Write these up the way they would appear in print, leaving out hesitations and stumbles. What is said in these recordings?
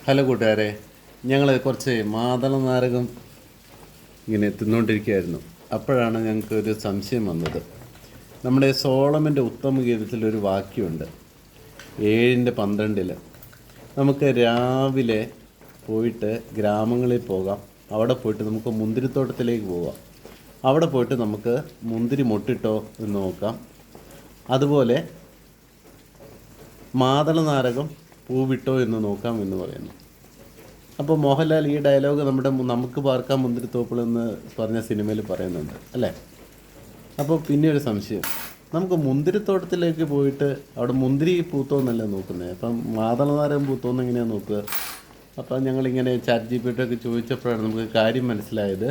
Hello കൂട്ടുകാരെ, ഞങ്ങൾ കുറച്ച് മാതള നാരകം ഇങ്ങനെ തിന്നുകൊണ്ടിരിക്കുകയായിരുന്നു. അപ്പോഴാണ് ഞങ്ങൾക്കൊരു സംശയം വന്നത്. നമ്മുടെ സോളമൻ്റെ ഉത്തമഗീതത്തിലൊരു വാക്യമുണ്ട്, 7:12. നമുക്ക് രാവിലെ പോയിട്ട് ഗ്രാമങ്ങളിൽ പോകാം, അവിടെ പോയിട്ട് നമുക്ക് മുന്തിരിത്തോട്ടത്തിലേക്ക് പോകാം, അവിടെ പോയിട്ട് നമുക്ക് മുന്തിരി മൊട്ടിട്ടോ എന്ന് നോക്കാം. അതുപോലെ മാതള നാരകം പൂവിട്ടോ എന്ന് നോക്കാം എന്ന് പറയുന്നു. അപ്പോൾ മോഹൻലാൽ ഈ ഡയലോഗ് നമുക്ക് പാർക്കാം മുന്തിരിത്തോപ്പിളെന്ന് പറഞ്ഞ സിനിമയിൽ പറയുന്നുണ്ട് അല്ലേ. അപ്പോൾ പിന്നെ ഒരു സംശയം, നമുക്ക് മുന്തിരിത്തോട്ടത്തിലേക്ക് പോയിട്ട് അവിടെ മുന്തിരി പൂത്തോന്നല്ലേ നോക്കുന്നത്, അപ്പം മാതള നാരകം പൂത്തോന്ന് എങ്ങനെയാണ് നോക്കുക? അപ്പം ഞങ്ങളിങ്ങനെ ChatGPT ഒക്കെ ചോദിച്ചപ്പോഴാണ് നമുക്ക് കാര്യം മനസ്സിലായത്.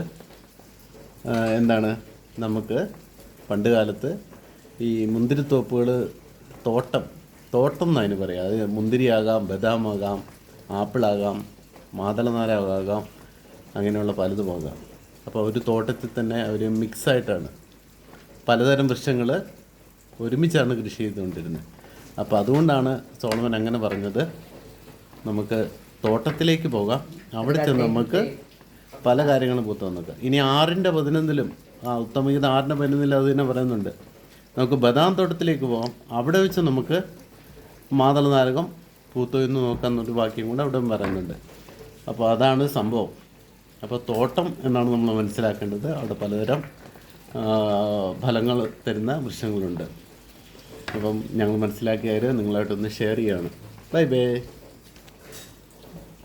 എന്താണ്, നമുക്ക് പണ്ട് കാലത്ത് ഈ മുന്തിരിത്തോപ്പുകൾ തോട്ടം എന്നതിന് പറയാം. അത് മുന്തിരിയാകാം, ബദാമാകാം, ആപ്പിളാകാം, മാതളനാരകമാകാം, അങ്ങനെയുള്ള പലതുമാകാം. അപ്പോൾ ഒരു തോട്ടത്തിൽ തന്നെ അവർ മിക്സായിട്ടാണ് പലതരം വൃക്ഷങ്ങൾ ഒരുമിച്ചാണ് കൃഷി ചെയ്തുകൊണ്ടിരുന്നത്. അപ്പോൾ അതുകൊണ്ടാണ് സോളമൻ അങ്ങനെ പറഞ്ഞത്, നമുക്ക് തോട്ടത്തിലേക്ക് പോകാം, അവിടെ ചെന്ന് നമുക്ക് പല കാര്യങ്ങളും പൂത്തു നോക്കാം. ഇനി 6:11 ഉത്തമഗീതം 6:11 അത് തന്നെ പറയുന്നുണ്ട്, നമുക്ക് ബദാം തോട്ടത്തിലേക്ക് പോകാം, അവിടെ വെച്ച് നമുക്ക് മാതള നാരകം പൂത്തോ എന്ന് നോക്കാമെന്നൊരു വാക്യം കൂടെ അവിടെ പറയുന്നുണ്ട്. അപ്പോൾ അതാണ് സംഭവം. അപ്പോൾ തോട്ടം എന്നാണ് നമ്മൾ മനസ്സിലാക്കേണ്ടത്. അവിടെ പലതരം ഫലങ്ങൾ തരുന്ന വൃക്ഷങ്ങളുണ്ട്. അപ്പം ഞങ്ങൾ മനസ്സിലാക്കിയത് നിങ്ങളായിട്ടൊന്ന് ഷെയർ ചെയ്യുകയാണ്. Bye bye.